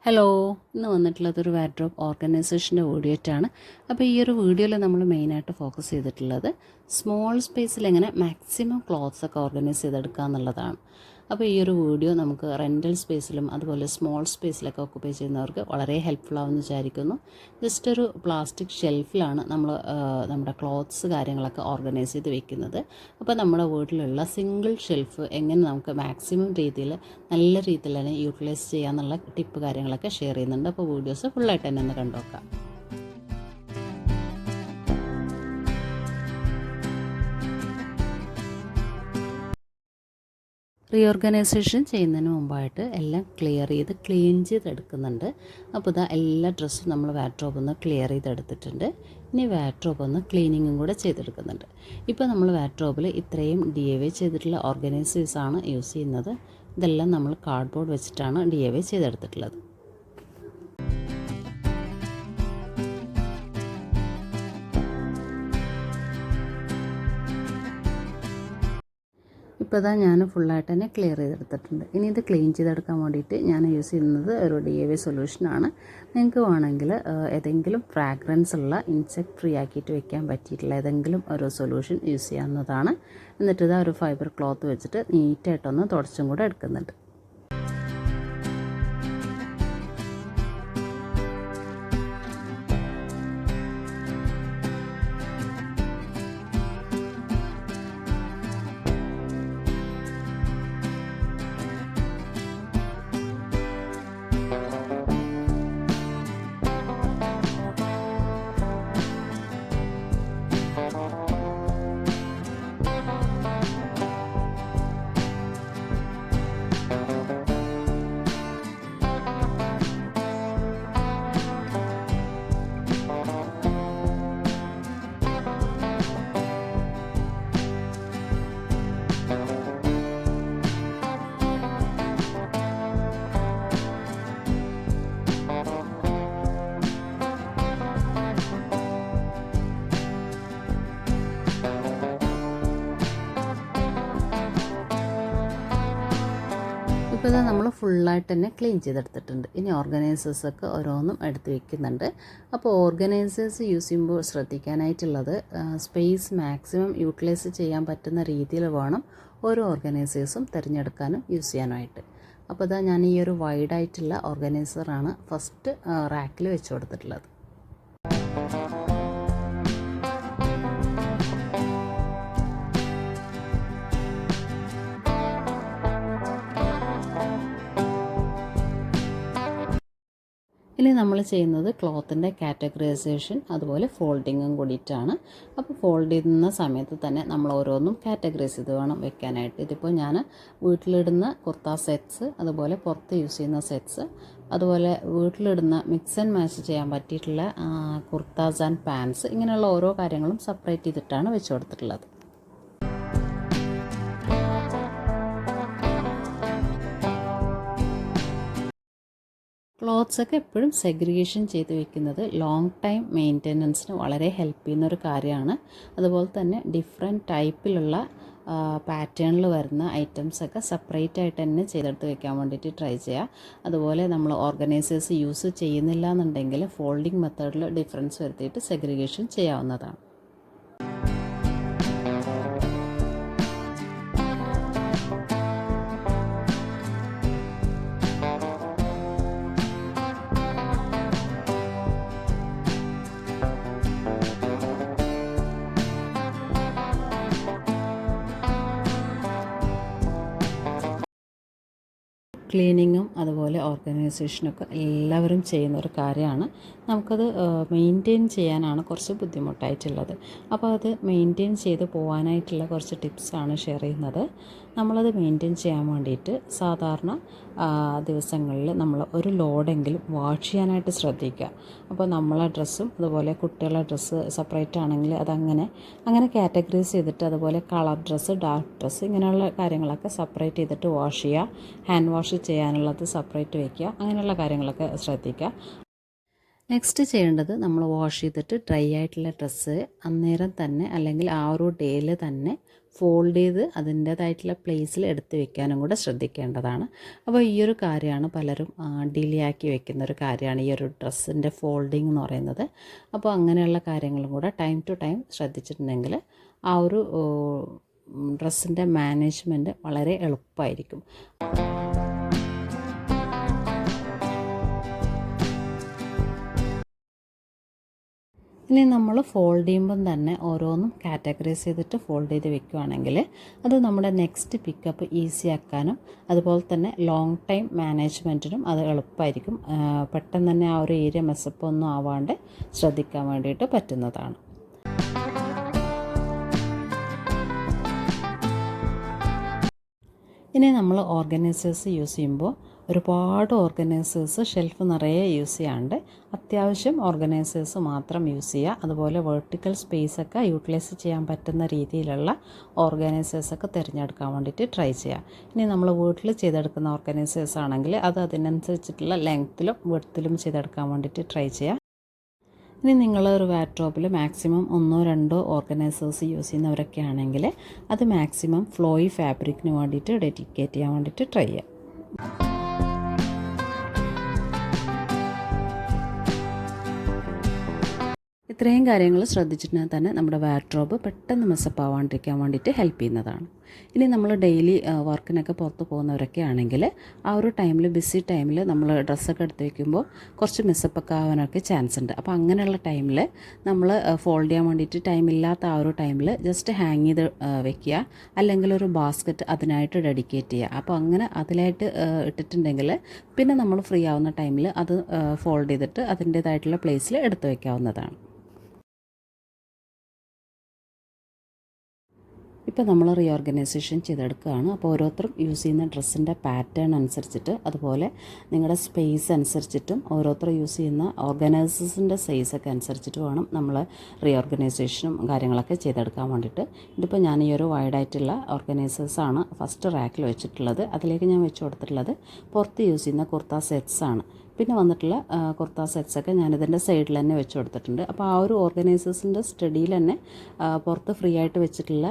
Hello, ഇന്ന് വന്നിട്ടുള്ളതൊരു wardrobe ഓർഗനൈസേഷൻ്റെ video ആയിട്ടാണ്. അപ്പോൾ ഈ ഒരു വീഡിയോയിൽ നമ്മൾ മെയിനായിട്ട് ഫോക്കസ് ചെയ്തിട്ടുള്ളത് സ്മോൾ സ്പേസിൽ എങ്ങനെ മാക്സിമം ക്ലോത്ത്സൊക്കെ ഓർഗനൈസ് ചെയ്തെടുക്കുക എന്നുള്ളതാണ്. അപ്പോൾ ഈ ഒരു വീഡിയോ നമുക്ക് റെൻ്റൽ സ്പേസിലും അതുപോലെ സ്മോൾ സ്പേസിലൊക്കെ ഓക്കുപൈ ചെയ്യുന്നവർക്ക് വളരെ ഹെൽപ്ഫുൾ ആവുമെന്ന് വിചാരിക്കുന്നു. ജസ്റ്റ് ഒരു പ്ലാസ്റ്റിക് ഷെൽഫിലാണ് നമ്മൾ നമ്മുടെ ക്ലോത്ത്സ് കാര്യങ്ങളൊക്കെ ഓർഗനൈസ് ചെയ്ത് വെക്കുന്നത്. അപ്പോൾ നമ്മുടെ വീട്ടിലുള്ള സിംഗിൾ ഷെൽഫ് എങ്ങനെ നമുക്ക് മാക്സിമം രീതിയിൽ നല്ല രീതിയിൽ തന്നെ യൂട്ടിലൈസ് ചെയ്യാമെന്നുള്ള ടിപ്പ് കാര്യങ്ങളൊക്കെ ഷെയർ ചെയ്യുന്നുണ്ട്. അപ്പോൾ വീഡിയോസ് ഫുള്ളായിട്ട് തന്നെ ഒന്ന് കണ്ടുനോക്കാം. റീഓർഗനൈസേഷൻ ചെയ്യുന്നതിന് മുമ്പായിട്ട് എല്ലാം ക്ലീൻ ചെയ്തെടുക്കുന്നുണ്ട്. അപ്പോൾ ഇതാ എല്ലാ ഡ്രസ്സും നമ്മൾ വാർഡ്രോബിൽ നിന്ന് ക്ലിയർ ചെയ്തെടുത്തിട്ടുണ്ട്. ഇനി വാർഡ്രോബ് ഒന്ന് ക്ലീനിങ്ങും കൂടെ ചെയ്തെടുക്കുന്നുണ്ട്. ഇപ്പോൾ നമ്മൾ വാർഡ്രോബിൽ ഇത്രയും DIY ചെയ്തിട്ടുള്ള ഓർഗനൈസേഴ്സാണ് യൂസ് ചെയ്യുന്നത്. ഇതെല്ലാം നമ്മൾ കാർഡ്ബോർഡ് വെച്ചിട്ടാണ് DIY ചെയ്തെടുത്തിട്ടുള്ളത്. ഇപ്പോൾ ഇതാ ഞാൻ ഫുള്ളായിട്ട് തന്നെ ക്ലിയർ ചെയ്തെടുത്തിട്ടുണ്ട്. ഇനി ഇത് ക്ലീൻ ചെയ്തെടുക്കാൻ വേണ്ടിയിട്ട് ഞാൻ യൂസ് ചെയ്യുന്നത് ഒരു DIY സൊല്യൂഷനാണ്. നിങ്ങൾക്ക് വേണമെങ്കിൽ ഏതെങ്കിലും ഫ്രാഗ്രൻസ് ഉള്ള ഇൻസെക്ട് ഫ്രീ ആക്കിയിട്ട് വെക്കാൻ പറ്റിയിട്ടുള്ള ഏതെങ്കിലും ഒരു സൊല്യൂഷൻ യൂസ് ചെയ്യാവുന്നതാണ്. എന്നിട്ട് ഇതാ ഒരു ഫൈബർ ക്ലോത്ത് വെച്ചിട്ട് നീറ്റായിട്ടൊന്ന് തുടച്ചും കൂടെ എടുക്കുന്നുണ്ട്. ഇപ്പോൾ ഇത് നമ്മൾ ഫുള്ളായിട്ട് തന്നെ ക്ലീൻ ചെയ്തെടുത്തിട്ടുണ്ട്. ഇനി ഓർഗനൈസേഴ്സൊക്കെ ഓരോന്നും എടുത്ത് വയ്ക്കുന്നുണ്ട്. അപ്പോൾ ഓർഗനൈസേഴ്സ് യൂസ് ചെയ്യുമ്പോൾ ശ്രദ്ധിക്കാനായിട്ടുള്ളത് സ്പേസ് മാക്സിമം യൂട്ടിലൈസ് ചെയ്യാൻ പറ്റുന്ന രീതിയിൽ വേണം ഓരോ ഓർഗനൈസേഴ്സും തിരഞ്ഞെടുക്കാനും യൂസ് ചെയ്യാനായിട്ട്. അപ്പോൾ ഇതാ ഞാൻ ഈ ഒരു വൈഡായിട്ടുള്ള ഓർഗനൈസറാണ് ഫസ്റ്റ് റാക്കിൽ വെച്ച് കൊടുത്തിട്ടുള്ളത്. ഇനി നമ്മൾ ചെയ്യുന്നത് ക്ലോത്തിൻ്റെ കാറ്റഗറൈസേഷൻ അതുപോലെ ഫോൾഡിങ്ങും കൂടിയിട്ടാണ്. അപ്പോൾ ഫോൾഡ് ചെയ്യുന്ന സമയത്ത് തന്നെ നമ്മൾ ഓരോന്നും കാറ്റഗറൈസ് ചെയ്ത് വേണം വെക്കാനായിട്ട്. ഇതിപ്പോൾ ഞാൻ വീട്ടിലിടുന്ന കുർത്ത സെറ്റ്സ്, അതുപോലെ പുറത്ത് യൂസ് ചെയ്യുന്ന സെറ്റ്സ്, അതുപോലെ വീട്ടിലിടുന്ന മിക്സ് ആൻഡ് മാച്ച് ചെയ്യാൻ പറ്റിയിട്ടുള്ള കുർത്താസ് ആൻഡ് പാൻസ്, ഇങ്ങനെയുള്ള ഓരോ കാര്യങ്ങളും സെപ്പറേറ്റ് ചെയ്തിട്ടാണ് വെച്ച് കൊടുത്തിട്ടുള്ളത്. ക്ലോത്ത്സൊക്കെ എപ്പോഴും സെഗ്രിഗേഷൻ ചെയ്ത് വെക്കുന്നത് ലോങ് ടൈം മെയിൻ്റെനൻസിന് വളരെ ഹെൽപ്പ് ചെയ്യുന്നൊരു കാര്യമാണ്. അതുപോലെ തന്നെ ഡിഫറെൻറ്റ് ടൈപ്പിലുള്ള പാറ്റേണിൽ വരുന്ന ഐറ്റംസൊക്കെ സെപ്പറേറ്റ് ആയിട്ട് തന്നെ ചെയ്തെടുത്ത് വെക്കാൻ വേണ്ടിയിട്ട് ട്രൈ ചെയ്യുക. അതുപോലെ നമ്മൾ ഓർഗനൈസേഴ്സ് യൂസ് ചെയ്യുന്നില്ല എന്നുണ്ടെങ്കിൽ ഫോൾഡിങ് മെത്തേഡിൽ ഡിഫറൻസ് വരുത്തിയിട്ട് സെഗ്രിഗേഷൻ ചെയ്യാവുന്നതാണ്. ക്ലീനിങ്ങും അതുപോലെ ഓർഗനൈസേഷനൊക്കെ എല്ലാവരും ചെയ്യുന്ന ഒരു കാര്യമാണ്. നമുക്കത് മെയിൻറ്റെയിൻ ചെയ്യാനാണ് കുറച്ച് ബുദ്ധിമുട്ടായിട്ടുള്ളത്. അപ്പോൾ അത് മെയിൻറ്റെയിൻ ചെയ്ത് പോകാനായിട്ടുള്ള കുറച്ച് ടിപ്സാണ് ഷെയർ ചെയ്യുന്നത്. നമ്മളത് മെയിൻറ്റെയിൻ ചെയ്യാൻ വേണ്ടിയിട്ട് സാധാരണ ദിവസങ്ങളിൽ നമ്മൾ ഒരു ലോഡെങ്കിലും വാഷ് ചെയ്യാനായിട്ട് ശ്രദ്ധിക്കുക. അപ്പോൾ നമ്മളെ ഡ്രസ്സും അതുപോലെ കുട്ടികളുടെ ഡ്രസ്സ് സെപ്പറേറ്റ് ആണെങ്കിൽ അങ്ങനെ കാറ്റഗറൈസ് ചെയ്തിട്ട്, അതുപോലെ കളർ ഡ്രസ്സ്, ഡാർക്ക് ഡ്രസ്സ്, ഇങ്ങനെയുള്ള കാര്യങ്ങളൊക്കെ സെപ്പറേറ്റ് ചെയ്തിട്ട് വാഷ് ചെയ്യുക. ഹാൻഡ് വാഷ് ചെയ്യാനുള്ളത് സെപ്പറേറ്റ് വയ്ക്കുക. അങ്ങനെയുള്ള കാര്യങ്ങളൊക്കെ ശ്രദ്ധിക്കുക. നെക്സ്റ്റ് ചെയ്യേണ്ടത് നമ്മൾ വാഷ് ചെയ്തിട്ട് ഡ്രൈ ആയിട്ടുള്ള ഡ്രസ്സ് അന്നേരം തന്നെ അല്ലെങ്കിൽ ആ ഒരു ഡേയിൽ തന്നെ ഫോൾഡ് ചെയ്ത് അതിൻ്റേതായിട്ടുള്ള പ്ലേസിൽ എടുത്ത് വെക്കാനും കൂടെ ശ്രദ്ധിക്കേണ്ടതാണ്. അപ്പോൾ ഈ ഒരു കാര്യമാണ് പലരും ഡിലേ ആക്കി വെക്കുന്ന ഒരു കാര്യമാണ് ഈ ഒരു ഡ്രസ്സിൻ്റെ ഫോൾഡിങ് എന്ന് പറയുന്നത്. അപ്പോൾ അങ്ങനെയുള്ള കാര്യങ്ങളും കൂടെ ടൈം ടു ടൈം ശ്രദ്ധിച്ചിട്ടുണ്ടെങ്കിൽ ആ ഒരു ഡ്രസ്സിൻ്റെ മാനേജ്മെൻറ്റ് വളരെ എളുപ്പമായിരിക്കും. ഇനി നമ്മൾ ഫോൾഡ് ചെയ്യുമ്പം തന്നെ ഓരോന്നും കാറ്റഗറൈസ് ചെയ്തിട്ട് ഫോൾഡ് ചെയ്ത് വെക്കുകയാണെങ്കിൽ അത് നമ്മുടെ നെക്സ്റ്റ് പിക്കപ്പ് ഈസി ആക്കാനും അതുപോലെ തന്നെ ലോങ് ടൈം മാനേജ്മെൻറ്റിനും അത് എളുപ്പമായിരിക്കും. പെട്ടെന്ന് തന്നെ ആ ഒരു ഏരിയ മെസ്സപ്പ് ഒന്നും ആവാണ്ട് ശ്രദ്ധിക്കാൻ വേണ്ടിയിട്ട് പറ്റുന്നതാണ്. ഇനി നമ്മൾ ഓർഗനൈസേഴ്സ് യൂസ് ചെയ്യുമ്പോൾ ഒരുപാട് ഓർഗനൈസേഴ്സ് ഷെൽഫ് നിറയെ യൂസ് ചെയ്യാണ്ട് അത്യാവശ്യം ഓർഗനൈസേഴ്സ് മാത്രം യൂസ് ചെയ്യുക. അതുപോലെ വെർട്ടിക്കൽ സ്പേസൊക്കെ യൂട്ടിലൈസ് ചെയ്യാൻ പറ്റുന്ന രീതിയിലുള്ള ഓർഗനൈസേഴ്സൊക്കെ തിരഞ്ഞെടുക്കാൻ വേണ്ടിയിട്ട് ട്രൈ ചെയ്യുക. ഇനി നമ്മൾ വീട്ടിൽ ചെയ്തെടുക്കുന്ന ഓർഗനൈസേഴ്സ് ആണെങ്കിൽ അത് അതിനനുസരിച്ചിട്ടുള്ള ലെങ്ത്തിലും വിഡ്ത്തിലും ചെയ്തെടുക്കാൻ വേണ്ടിയിട്ട് ട്രൈ ചെയ്യുക. ഇനി നിങ്ങളൊരു വാർഡ്രോബിൽ മാക്സിമം 1-2 ഓർഗനൈസേഴ്സ് യൂസ് ചെയ്യുന്നവരൊക്കെ ആണെങ്കിൽ അത് മാക്സിമം ഫ്ലോയി ഫാബ്രിക്കിന് വേണ്ടിയിട്ട് ഡെഡിക്കേറ്റ് ചെയ്യാൻ വേണ്ടിയിട്ട് ട്രൈ ചെയ്യുക. ഇത്രയും കാര്യങ്ങൾ ശ്രദ്ധിച്ചിട്ടുണ്ടെങ്കിൽ തന്നെ നമ്മുടെ വാർഡ്രോബ് പെട്ടെന്ന് മെസ്സപ്പ് ആവാണ്ടിരിക്കാൻ വേണ്ടിയിട്ട് ഹെൽപ്പ് ചെയ്യുന്നതാണ്. ഇനി നമ്മൾ ഡെയിലി വർക്കിനൊക്കെ പുറത്ത് പോകുന്നവരൊക്കെ ആണെങ്കിൽ ആ ഒരു ടൈമിൽ ബിസി ടൈമിൽ നമ്മൾ ഡ്രസ്സൊക്കെ എടുത്ത് വയ്ക്കുമ്പോൾ കുറച്ച് മെസ്സപ്പൊക്കെ ആവാനൊക്കെ ചാൻസ് ഉണ്ട്. അപ്പോൾ അങ്ങനെയുള്ള ടൈമിൽ നമ്മൾ ഫോൾഡ് ചെയ്യാൻ വേണ്ടിയിട്ട് ടൈമില്ലാത്ത ആ ഒരു ടൈമിൽ ജസ്റ്റ് ഹാങ് ചെയ്ത് വെക്കുക, അല്ലെങ്കിൽ ഒരു ബാസ്ക്കറ്റ് അതിനായിട്ട് ഡെഡിക്കേറ്റ് ചെയ്യുക. അപ്പോൾ അങ്ങനെ അതിലായിട്ട് ഇട്ടിട്ടുണ്ടെങ്കിൽ പിന്നെ നമ്മൾ ഫ്രീ ആവുന്ന ടൈമിൽ അത് ഫോൾഡ് ചെയ്തിട്ട് അതിൻ്റേതായിട്ടുള്ള പ്ലേസിൽ എടുത്ത് വയ്ക്കാവുന്നതാണ്. ഇപ്പോൾ നമ്മൾ റീഓർഗനൈസേഷൻ ചെയ്തെടുക്കുകയാണ്. അപ്പോൾ ഓരോരുത്തരും യൂസ് ചെയ്യുന്ന ഡ്രസ്സിൻ്റെ പാറ്റേൺ അനുസരിച്ചിട്ട് അതുപോലെ നിങ്ങളുടെ സ്പേസ് അനുസരിച്ചിട്ടും ഓരോരുത്തർ യൂസ് ചെയ്യുന്ന ഓർഗനൈസേഴ്സിൻ്റെ സൈസൊക്കെ അനുസരിച്ചിട്ട് വേണം നമ്മൾ റീഓർഗനൈസേഷനും കാര്യങ്ങളൊക്കെ ചെയ്തെടുക്കാൻ വേണ്ടിയിട്ട്. ഇതിപ്പോൾ ഞാൻ ഈ ഒരു വൈഡായിട്ടുള്ള ഓർഗനൈസേഴ്സാണ് ഫസ്റ്റ് റാക്കിൽ വെച്ചിട്ടുള്ളത്. അതിലേക്ക് ഞാൻ വെച്ച് കൊടുത്തിട്ടുള്ളത് പുറത്ത് യൂസ് ചെയ്യുന്ന കുർത്ത സെറ്റ്സാണ്. പിന്നെ വന്നിട്ടുള്ള കുർത്ത സെറ്റ്സൊക്കെ ഞാനിതിൻ്റെ സൈഡിൽ തന്നെ വെച്ച് കൊടുത്തിട്ടുണ്ട്. അപ്പോൾ ആ ഒരു ഓർഗനൈസേഴ്സിൻ്റെ സ്റ്റഡിയിൽ തന്നെ പുറത്ത് ഫ്രീ ആയിട്ട് വെച്ചിട്ടുള്ള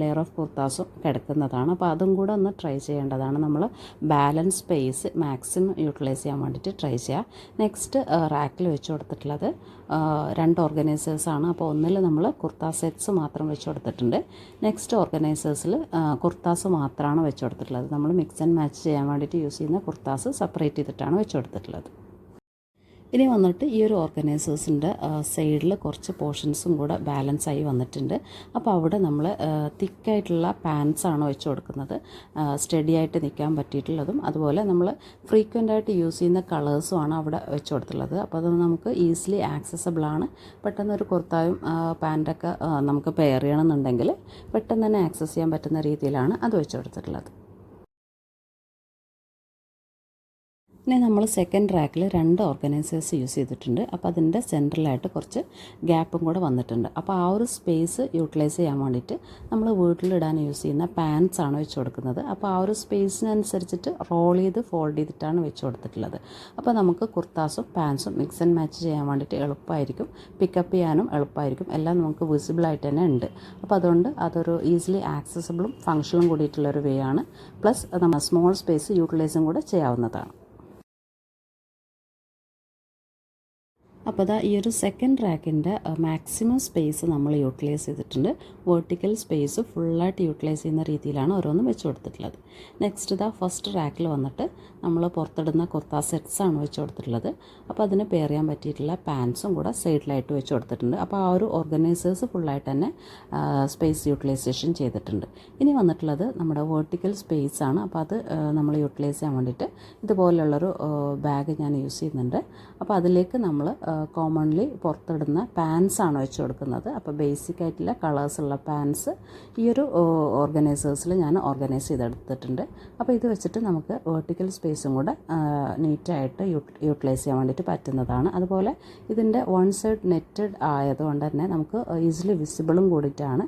ലെയർ ഓഫ് കുർത്താസും കിടക്കുന്നതാണ്. അപ്പോൾ അതും കൂടെ ഒന്ന് ട്രൈ ചെയ്യേണ്ടതാണ്. നമ്മൾ ബാലൻസ് സ്പേസ് മാക്സിമം യൂട്ടിലൈസ് ചെയ്യാൻ വേണ്ടിയിട്ട് ട്രൈ ചെയ്യുക. നെക്സ്റ്റ് റാക്കിൽ വെച്ച് കൊടുത്തിട്ടുള്ളത് 2 ഓർഗനൈസേഴ്സാണ്. അപ്പോൾ ഒന്നിൽ നമ്മൾ കുർത്ത സെറ്റ്സ് മാത്രം വെച്ച് കൊടുത്തിട്ടുണ്ട്. നെക്സ്റ്റ് ഓർഗനൈസേഴ്സിൽ കുർത്താസ് മാത്രമാണ് വെച്ച് കൊടുത്തിട്ടുള്ളത്. നമ്മൾ മിക്സ് ആൻഡ് മാച്ച് ചെയ്യാൻ വേണ്ടിയിട്ട് യൂസ് ചെയ്യുന്ന കുർത്താസ് സെപ്പറേറ്റ് ചെയ്തിട്ടാണ് വെച്ച് കൊടുത്തിട്ടുള്ളത്. ഇനി വന്നിട്ട് ഈ ഒരു ഓർഗനൈസേഴ്സിൻ്റെ സൈഡിൽ കുറച്ച് പോർഷൻസും കൂടെ ബാലൻസ് ആയി വന്നിട്ടുണ്ട്. അപ്പോൾ അവിടെ നമ്മൾ തിക്കായിട്ടുള്ള പാൻസാണ് വെച്ച് കൊടുക്കുന്നത്, സ്റ്റഡി ആയിട്ട് നിൽക്കാൻ പറ്റിയിട്ടുള്ളതും അതുപോലെ നമ്മൾ ഫ്രീക്വൻ്റ് ആയിട്ട് യൂസ് ചെയ്യുന്ന കളേഴ്സുമാണ് അവിടെ വെച്ച് കൊടുത്തിട്ടുള്ളത്. അപ്പോൾ അത് നമുക്ക് ഈസിലി ആക്സസബിളാണ്. പെട്ടെന്നൊരു കുർത്തായും പാൻറ്റൊക്കെ നമുക്ക് പെയർ ചെയ്യണമെന്നുണ്ടെങ്കിൽ പെട്ടെന്ന് തന്നെ ആക്സസ് ചെയ്യാൻ പറ്റുന്ന രീതിയിലാണ് അത് വെച്ച് കൊടുത്തിട്ടുള്ളത്. ഇനി നമ്മൾ സെക്കൻഡ് റാക്കിൽ 2 ഓർഗനൈസേഴ്സ് യൂസ് ചെയ്തിട്ടുണ്ട്. അപ്പോൾ അതിൻ്റെ സെൻട്രലായിട്ട് കുറച്ച് ഗ്യാപ്പും കൂടെ വന്നിട്ടുണ്ട്. അപ്പോൾ ആ ഒരു സ്പേസ് യൂട്ടിലൈസ് ചെയ്യാൻ വേണ്ടിയിട്ട് നമ്മൾ വീട്ടിലിടാൻ യൂസ് ചെയ്യുന്ന പാൻസ് ആണ് വെച്ച് കൊടുക്കുന്നത്. അപ്പോൾ ആ ഒരു സ്പേസിനനുസരിച്ചിട്ട് റോൾ ചെയ്ത് ഫോൾഡ് ചെയ്തിട്ടാണ് വെച്ച് കൊടുത്തിട്ടുള്ളത്. അപ്പോൾ നമുക്ക് കുർത്താസും പാൻസും മിക്സ് ആൻഡ് മാച്ച് ചെയ്യാൻ വേണ്ടിയിട്ട് എളുപ്പമായിരിക്കും, പിക്കപ്പ് ചെയ്യാനും എളുപ്പമായിരിക്കും. എല്ലാം നമുക്ക് വിസിബിളായിട്ട് തന്നെ ഉണ്ട്. അപ്പോൾ അതുകൊണ്ട് അതൊരു ഈസിലി ആക്സസബിളും ഫങ്ഷനും കൂടിയിട്ടുള്ളൊരു വേ ആണ്. പ്ലസ് നമ്മൾ സ്മോൾ സ്പേസ് യൂട്ടിലൈസും കൂടെ ചെയ്യാവുന്നതാണ്. അപ്പോൾ ഈ ഒരു സെക്കൻഡ് റാക്കിൻ്റെ മാക്സിമം സ്പേസ് നമ്മൾ യൂട്ടിലൈസ് ചെയ്തിട്ടുണ്ട്. വെർട്ടിക്കൽ സ്പേസ് ഫുള്ളായിട്ട് യൂട്ടിലൈസ് ചെയ്യുന്ന രീതിയിലാണ് ഓരോന്നും വെച്ച് കൊടുത്തിട്ടുള്ളത്. നെക്സ്റ്റ് ഫസ്റ്റ് റാക്കിൽ വന്നിട്ട് നമ്മൾ പുറത്തിടുന്ന കുർത്ത സെറ്റ്സാണ് വെച്ച് കൊടുത്തിട്ടുള്ളത്. അപ്പോൾ അതിന് പെയർ ചെയ്യാൻ പറ്റിയിട്ടുള്ള പാൻസും കൂടെ സൈഡിലായിട്ട് വെച്ച് കൊടുത്തിട്ടുണ്ട്. അപ്പോൾ ആ ഒരു ഓർഗനൈസേഴ്സ് ഫുള്ളായിട്ട് തന്നെ സ്പേസ് യൂട്ടിലൈസേഷൻ ചെയ്തിട്ടുണ്ട്. ഇനി വന്നിട്ടുള്ളത് നമ്മുടെ വെർട്ടിക്കൽ സ്പേസ് ആണ്. അപ്പോൾ അത് നമ്മൾ യൂട്ടിലൈസ് ചെയ്യാൻ വേണ്ടിയിട്ട് ഇതുപോലുള്ളൊരു ബാഗ് ഞാൻ യൂസ് ചെയ്യുന്നുണ്ട്. അപ്പോൾ അതിലേക്ക് നമ്മൾ കോമൺലി പുറത്തിടുന്ന പാൻസാണ് വെച്ച് കൊടുക്കുന്നത്. അപ്പോൾ ബേസിക് ആയിട്ടുള്ള കളേഴ്സുള്ള പാൻസ് ഈ ഒരു ഓർഗനൈസേഴ്സിൽ ഞാൻ ഓർഗനൈസ് ചെയ്തെടുത്തിട്ടുണ്ട്. അപ്പോൾ ഇത് വെച്ചിട്ട് നമുക്ക് വെർട്ടിക്കൽ സ്പേസും കൂടെ നീറ്റായിട്ട് യൂട്ടിലൈസ് ചെയ്യാൻ വേണ്ടിയിട്ട് പറ്റുന്നതാണ്. അതുപോലെ ഇതിൻ്റെ വൺ സൈഡ് നെറ്റഡ് ആയതുകൊണ്ട് തന്നെ നമുക്ക് ഈസിലി വിസിബിളും കൂടിയിട്ടാണ്.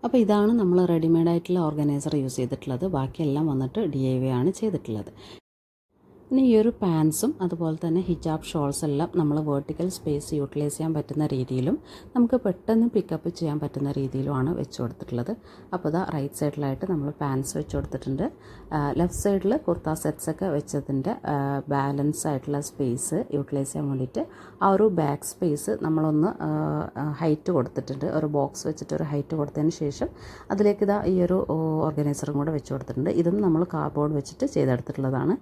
അപ്പോൾ ഇതാണ് നമ്മൾ റെഡിമെയ്ഡായിട്ടുള്ള ഓർഗനൈസർ യൂസ് ചെയ്തിട്ടുള്ളത്. ബാക്കിയെല്ലാം വന്നിട്ട് DIY ആണ് ചെയ്തിട്ടുള്ളത്. ഇനി ഈ ഒരു പാൻസും അതുപോലെ തന്നെ ഹിജാബ് ഷോൾസ് എല്ലാം നമ്മൾ വേർട്ടിക്കൽ സ്പേസ് യൂട്ടിലൈസ് ചെയ്യാൻ പറ്റുന്ന രീതിയിലും നമുക്ക് പെട്ടെന്ന് പിക്കപ്പ് ചെയ്യാൻ പറ്റുന്ന രീതിയിലുമാണ് വെച്ച് കൊടുത്തിട്ടുള്ളത്. അപ്പോൾ ഇതാ റൈറ്റ് സൈഡിലായിട്ട് നമ്മൾ പാൻസ് വെച്ച് കൊടുത്തിട്ടുണ്ട്. ലെഫ്റ്റ് സൈഡിൽ കുർത്ത സെറ്റ്സൊക്കെ വെച്ചതിൻ്റെ ബാലൻസ് ആയിട്ടുള്ള സ്പേസ് യൂട്ടിലൈസ് ചെയ്യാൻ വേണ്ടിയിട്ട് ആ ഒരു ബാക്ക് സ്പേസ് നമ്മളൊന്ന് ഹൈറ്റ് കൊടുത്തിട്ടുണ്ട്. ഒരു ബോക്സ് വെച്ചിട്ട് ഒരു ഹൈറ്റ് കൊടുത്തതിന് ശേഷം അതിലേക്ക് ഇതാ ഈ ഒരു ഓർഗനൈസറും കൂടെ വെച്ച് കൊടുത്തിട്ടുണ്ട്. ഇതും നമ്മൾ കാർഡ്ബോർഡ് വെച്ചിട്ട് ചെയ്തെടുത്തിട്ടുള്ളതാണ്.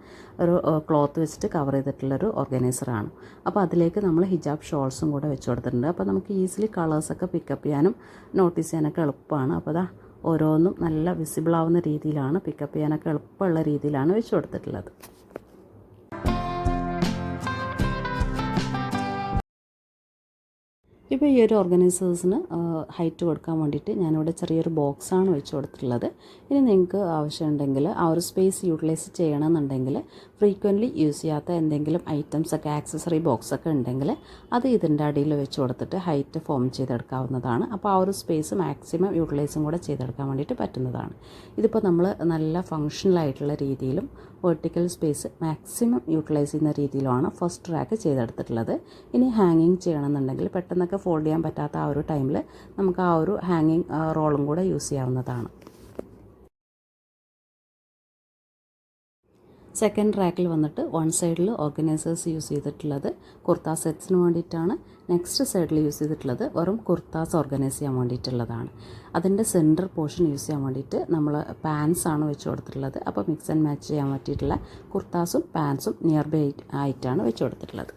ഒരു ക്ലോത്ത് വെച്ചിട്ട് കവർ ചെയ്തിട്ടുള്ളൊരു ഓർഗനൈസറാണ്. അപ്പോൾ അതിലേക്ക് നമ്മൾ ഹിജാബ് ഷോൾസും കൂടെ വെച്ച് കൊടുത്തിട്ടുണ്ട്. അപ്പോൾ നമുക്ക് ഈസിലി കളേഴ്സൊക്കെ പിക്കപ്പ് ചെയ്യാനും നോട്ടീസ് ചെയ്യാനൊക്കെ എളുപ്പമാണ്. അപ്പോൾ അതാ ഓരോന്നും നല്ല വിസിബിൾ ആവുന്ന രീതിയിലാണ്, പിക്കപ്പ് ചെയ്യാനൊക്കെ എളുപ്പമുള്ള രീതിയിലാണ് വെച്ച് കൊടുത്തിട്ടുള്ളത്. ഇപ്പോൾ ഈ ഒരു ഓർഗനൈസേഴ്സിന് ഹൈറ്റ് കൊടുക്കാൻ വേണ്ടിയിട്ട് ഞാനിവിടെ ചെറിയൊരു ബോക്സാണ് വെച്ച് കൊടുത്തിട്ടുള്ളത്. ഇനി നിങ്ങൾക്ക് ആവശ്യമുണ്ടെങ്കിൽ ആ ഒരു സ്പേസ് യൂട്ടിലൈസ് ചെയ്യണമെന്നുണ്ടെങ്കിൽ ഫ്രീക്വൻ്റ്ലി യൂസ് ചെയ്യാത്ത എന്തെങ്കിലും ഐറ്റംസൊക്കെ ആക്സസറി ബോക്സൊക്കെ ഉണ്ടെങ്കിൽ അത് ഇതിൻ്റെ അടിയിൽ വെച്ച് കൊടുത്തിട്ട് ഹൈറ്റ് ഫോം ചെയ്തെടുക്കാവുന്നതാണ്. അപ്പോൾ ആ ഒരു സ്പേസ് മാക്സിമം യൂട്ടിലൈസും കൂടെ ചെയ്തെടുക്കാൻ വേണ്ടിയിട്ട് പറ്റുന്നതാണ്. ഇതിപ്പോൾ നമ്മൾ നല്ല ഫങ്ഷണലായിട്ടുള്ള രീതിയിലും വെർട്ടിക്കൽ സ്പേസ് മാക്സിമം യൂട്ടിലൈസ് ചെയ്യുന്ന രീതിയിലുമാണ് ഫസ്റ്റ് റാക്ക് ചെയ്തെടുത്തിട്ടുള്ളത്. ഇനി ഹാങ്ങിങ് ചെയ്യണമെന്നുണ്ടെങ്കിൽ പെട്ടെന്നൊക്കെ ഫോൾഡ് ചെയ്യാൻ പറ്റാത്ത ആ ഒരു ടൈമിൽ നമുക്ക് ആ ഒരു ഹാങ്ങിങ് റോളും കൂടെ യൂസ് ചെയ്യാവുന്നതാണ്. സെക്കൻഡ് റാക്കിൽ വന്നിട്ട് വൺ സൈഡിൽ ഓർഗനൈസേഴ്സ് യൂസ് ചെയ്തിട്ടുള്ളത് കുർത്ത സെറ്റ്സിന് വേണ്ടിയിട്ടാണ്. നെക്സ്റ്റ് സൈഡിൽ യൂസ് ചെയ്തിട്ടുള്ളത് വെറും കുർത്താസ് ഓർഗനൈസ് ചെയ്യാൻ വേണ്ടിയിട്ടുള്ളതാണ്. അതിൻ്റെ സെൻറ്റർ പോർഷൻ യൂസ് ചെയ്യാൻ വേണ്ടിയിട്ട് നമ്മൾ പാൻസ് ആണ് വെച്ച് കൊടുത്തിട്ടുള്ളത്. അപ്പോൾ മിക്സ് ആൻഡ് മാച്ച് ചെയ്യാൻ പറ്റിയിട്ടുള്ള കുർത്താസും പാൻസും നിയർ ബൈ ആയിട്ടാണ് വെച്ച് കൊടുത്തിട്ടുള്ളത്.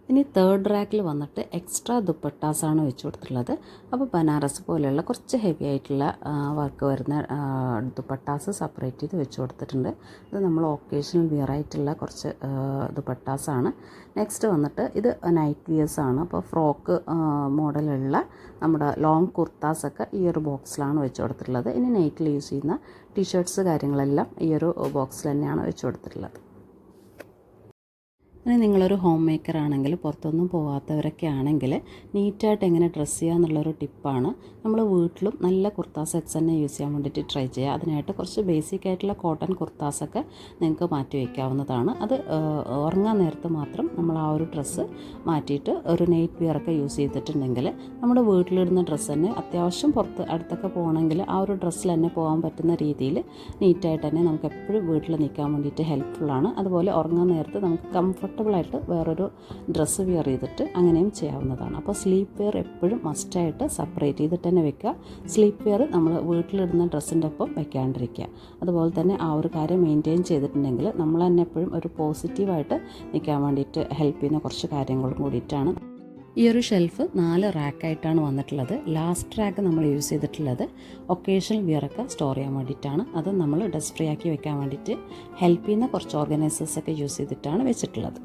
ഇനി തേർഡ് റാക്കിൽ വന്നിട്ട് എക്സ്ട്രാ ദുപ്പട്ടാസാണ് വെച്ച് കൊടുത്തിട്ടുള്ളത്. അപ്പോൾ ബനാറസ് പോലെയുള്ള കുറച്ച് ഹെവി ആയിട്ടുള്ള വർക്ക് വരുന്ന ദുപ്പട്ടാസ് സെപ്പറേറ്റ് ചെയ്ത് വെച്ച് കൊടുത്തിട്ടുണ്ട്. ഇത് നമ്മൾ ഒക്കേഷണൽ വിയർ ആയിട്ടുള്ള കുറച്ച് ദുപ്പട്ടാസാണ്. നെക്സ്റ്റ് വന്നിട്ട് ഇത് നൈറ്റ് വിയേഴ്സ് ആണ്. അപ്പോൾ ഫ്രോക്ക് മോഡലുള്ള നമ്മുടെ ലോങ് കുർത്താസൊക്കെ ഈ ഒരു ബോക്സിലാണ് വെച്ച് കൊടുത്തിട്ടുള്ളത്. ഇനി നൈറ്റിൽ യൂസ് ചെയ്യുന്ന ടീഷർട്ട്സ് കാര്യങ്ങളെല്ലാം ഈ ഒരു ബോക്സിൽ തന്നെയാണ് വെച്ച് കൊടുത്തിട്ടുള്ളത്. ഇനി നിങ്ങളൊരു ഹോം മേക്കർ ആണെങ്കിൽ, പുറത്തൊന്നും പോകാത്തവരൊക്കെ ആണെങ്കിൽ നീറ്റായിട്ട് എങ്ങനെ ഡ്രസ്സ് ചെയ്യുക എന്നുള്ളൊരു ടിപ്പാണ്. നമ്മൾ വീട്ടിലും നല്ല കുർത്ത സെറ്റ്സ് തന്നെ യൂസ് ചെയ്യാൻ വേണ്ടിയിട്ട് ട്രൈ ചെയ്യുക. അതിനായിട്ട് കുറച്ച് ബേസിക് ആയിട്ടുള്ള കോട്ടൺ കുർത്താസൊക്കെ നിങ്ങൾക്ക് മാറ്റി വയ്ക്കാവുന്നതാണ്. അത് ഉറങ്ങാൻ നേരത്ത് മാത്രം നമ്മൾ ആ ഒരു ഡ്രസ്സ് മാറ്റിയിട്ട് ഒരു നൈറ്റ് വിയറൊക്കെ യൂസ് ചെയ്തിട്ടുണ്ടെങ്കിൽ നമ്മുടെ വീട്ടിലിടുന്ന ഡ്രസ്സ് തന്നെ അത്യാവശ്യം പുറത്ത് അടുത്തൊക്കെ പോകണമെങ്കിൽ ആ ഒരു ഡ്രസ്സിൽ തന്നെ പോകാൻ പറ്റുന്ന രീതിയിൽ നീറ്റായിട്ട് തന്നെ നമുക്ക് എപ്പോഴും വീട്ടിൽ നിൽക്കാൻ വേണ്ടിയിട്ട് ഹെൽപ്ഫുള്ളാണ്. അതുപോലെ ഉറങ്ങാൻ നേരത്ത് നമുക്ക് കംഫർട്ടബിളായിട്ട് വേറൊരു ഡ്രസ്സ് വിയർ ചെയ്തിട്ട് അങ്ങനെയും ചെയ്യാവുന്നതാണ്. അപ്പോൾ സ്ലീപ്പ് വെയർ എപ്പോഴും മസ്റ്റായിട്ട് സെപ്പറേറ്റ് ചെയ്തിട്ട് തന്നെ വെക്കുക. സ്ലീപ്പ് വെയർ നമ്മൾ വീട്ടിലിടുന്ന ഡ്രസ്സിൻ്റെ ഒപ്പം വെക്കാണ്ടിരിക്കുക. അതുപോലെ തന്നെ ആ ഒരു കാര്യം മെയിൻറ്റെയിൻ ചെയ്തിട്ടുണ്ടെങ്കിൽ നമ്മൾ തന്നെ എപ്പോഴും ഒരു പോസിറ്റീവായിട്ട് നിൽക്കാൻ വേണ്ടിയിട്ട് ഹെൽപ്പ് ചെയ്യുന്ന കുറച്ച് കാര്യങ്ങളും കൂടിയിട്ടാണ്. ഈ ഒരു ഷെൽഫ് 4 റാക്കായിട്ടാണ് വന്നിട്ടുള്ളത്. ലാസ്റ്റ് റാക്ക് നമ്മൾ യൂസ് ചെയ്തിട്ടുള്ളത് ഒക്കേഷണൽ വിയറൊക്കെ സ്റ്റോർ ചെയ്യാൻ വേണ്ടിയിട്ടാണ്. അത് നമ്മൾ ഡസ്റ്റ് ഫ്രീ ആക്കി വെക്കാൻ വേണ്ടിയിട്ട് ഹെൽപ്പ് ചെയ്യുന്ന കുറച്ച് ഓർഗനൈസേഴ്സൊക്കെ യൂസ് ചെയ്തിട്ടാണ് വെച്ചിട്ടുള്ളത്.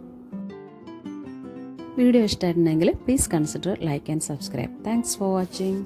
വീഡിയോ ഇഷ്ടമായിട്ടുണ്ടെങ്കിൽ please consider like and subscribe. Thanks for watching.